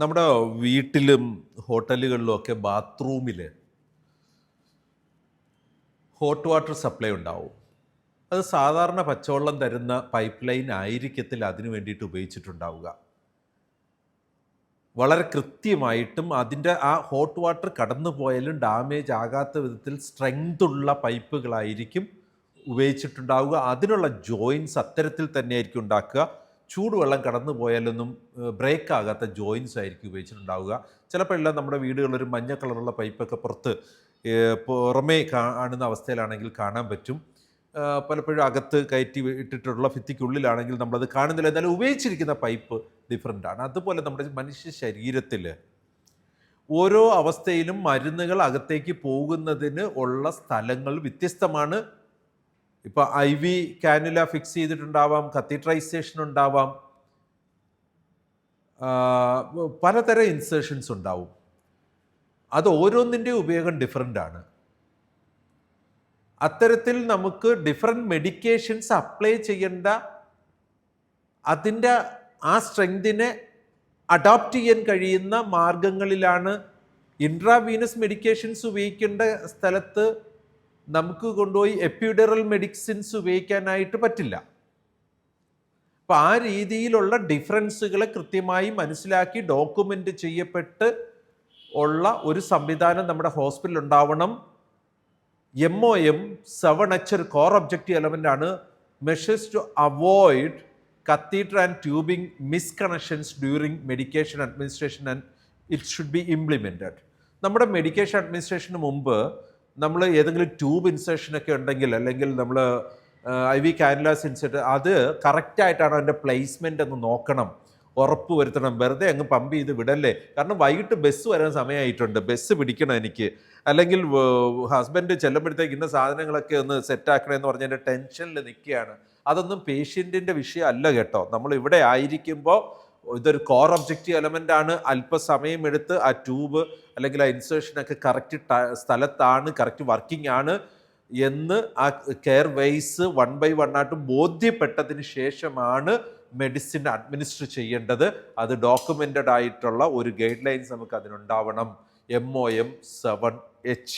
നമ്മുടെ വീട്ടിലും ഹോട്ടലുകളിലും ഒക്കെ ബാത്റൂമിൽ ഹോട്ട് വാട്ടർ സപ്ലൈ ഉണ്ടാവും. അത് സാധാരണ പച്ചവെള്ളം തരുന്ന പൈപ്പ് ലൈൻ ആയിരിക്കത്തില്ല അതിനു വേണ്ടിയിട്ട് ഉപയോഗിച്ചിട്ടുണ്ടാവുക. വളരെ കൃത്യമായിട്ടും അതിൻ്റെ ആ ഹോട്ട് വാട്ടർ കടന്നു പോയാലും ഡാമേജ് ആകാത്ത വിധത്തിൽ സ്ട്രെങ്ത് ഉള്ള പൈപ്പുകളായിരിക്കും ഉപയോഗിച്ചിട്ടുണ്ടാവുക. അതിനുള്ള ജോയിൻസ് അത്തരത്തിൽ തന്നെയായിരിക്കും ഉണ്ടാക്കുക. ചൂടുവെള്ളം കടന്നു പോയാലൊന്നും ബ്രേക്ക് ആകാത്ത ജോയിൻസ് ആയിരിക്കും ഉപയോഗിച്ചിട്ടുണ്ടാവുക. ചിലപ്പോൾ എല്ലാം നമ്മുടെ വീടുകളിലൊരു മഞ്ഞ കളറുള്ള പൈപ്പൊക്കെ പുറത്ത് പുറമേ കാണുന്ന അവസ്ഥയിലാണെങ്കിൽ കാണാൻ പറ്റും. പലപ്പോഴും അകത്ത് കയറ്റി ഇട്ടിട്ടുള്ള ഭിത്തിക്കുള്ളിലാണെങ്കിൽ നമ്മളത് കാണുന്നില്ല. എന്നാലും ഉപയോഗിച്ചിരിക്കുന്ന പൈപ്പ് ഡിഫറൻ്റ് ആണ്. അതുപോലെ നമ്മുടെ മനുഷ്യ ശരീരത്തിൽ ഓരോ അവസ്ഥയിലും മരുന്നുകൾ അകത്തേക്ക് പോകുന്നതിന് ഉള്ള സ്ഥലങ്ങൾ വ്യത്യസ്തമാണ്. ഇപ്പോൾ IV കാനുല ഫിക്സ് ചെയ്തിട്ടുണ്ടാവാം, കത്തീട്രൈസേഷൻ ഉണ്ടാവാം, പലതരം ഇൻസേർഷൻസ് ഉണ്ടാവും. അത് ഓരോന്നിൻ്റെയും ഉപയോഗം ഡിഫറൻ്റ് ആണ്. അത്തരത്തിൽ നമുക്ക് ഡിഫറെൻറ്റ് മെഡിക്കേഷൻസ് അപ്ലൈ ചെയ്യേണ്ട അതിൻ്റെ ആ സ്ട്രെങ്തിനെ അഡോപ്റ്റ് ചെയ്യാൻ കഴിയുന്ന മാർഗങ്ങളിലാണ്. ഇൻട്രാവീനസ് മെഡിക്കേഷൻസ് ഉപയോഗിക്കേണ്ട സ്ഥലത്ത് നമുക്ക് കൊണ്ടുപോയി എപ്പിഡറൽ മെഡിസിൻസ് ഉപയോഗിക്കാനായിട്ട് പറ്റില്ല. അപ്പം ആ രീതിയിലുള്ള ഡിഫറൻസുകളെ കൃത്യമായി മനസ്സിലാക്കി ഡോക്യുമെൻ്റ് ചെയ്യപ്പെട്ട് ഉള്ള ഒരു സംവിധാനം നമ്മുടെ ഹോസ്പിറ്റലിൽ ഉണ്ടാവണം. MOM 7H ഒരു കോർ ഒബ്ജക്റ്റീവ് എലമെൻ്റ് ആണ്. Measures to avoid catheter and tubing misconnections during medication administration and it should be implemented. നമ്മുടെ മെഡിക്കേഷൻ അഡ്മിനിസ്ട്രേഷന് മുമ്പ് നമ്മൾ ഏതെങ്കിലും ട്യൂബ് ഇൻസേർഷനൊക്കെ ഉണ്ടെങ്കിൽ, അല്ലെങ്കിൽ നമ്മൾ IV കാനുലാസ് ഇൻസേർട്ട്, അത് കറക്റ്റായിട്ടാണ് അതിൻ്റെ പ്ലേസ്മെൻ്റ് എന്ന് നോക്കണം, ഉറപ്പ് വരുത്തണം. വെറുതെ അങ്ങ് പമ്പ് ചെയ്ത് വിടല്ലേ. കാരണം വൈകിട്ട് ബസ് വരാൻ സമയമായിട്ടുണ്ട്, ബസ് പിടിക്കണം എനിക്ക്, അല്ലെങ്കിൽ ഹസ്ബൻഡ് ചെല്ലുമ്പോഴത്തേക്ക് ഇന്ന സാധനങ്ങളൊക്കെ ഒന്ന് സെറ്റാക്കണമെന്ന് പറഞ്ഞ് എൻ്റെ ടെൻഷനിൽ നിൽക്കുകയാണ്. അതൊന്നും പേഷ്യൻറ്റിൻ്റെ വിഷയമല്ല കേട്ടോ. നമ്മൾ ഇവിടെ ആയിരിക്കുമ്പോൾ ഇതൊരു കോർ ഒബ്ജക്റ്റീവ് എലമെൻ്റ് ആണ്. അല്പസമയം എടുത്ത് ആ ട്യൂബ് അല്ലെങ്കിൽ ആ ഇൻസേർഷനൊക്കെ കറക്റ്റ് സ്ഥലത്താണ്, കറക്റ്റ് വർക്കിംഗ് ആണ് എന്ന് ആ കെയർ വൈസ് 1 by 1 ആയിട്ട് ബോധ്യപ്പെട്ടതിന് ശേഷമാണ് മെഡിസിൻ അഡ്മിനിസ്റ്റർ ചെയ്യേണ്ടത്. അത് ഡോക്യുമെൻറ്റഡ് ആയിട്ടുള്ള ഒരു ഗൈഡ് ലൈൻസ് നമുക്ക് അതിനുണ്ടാവണം. MOM 7H.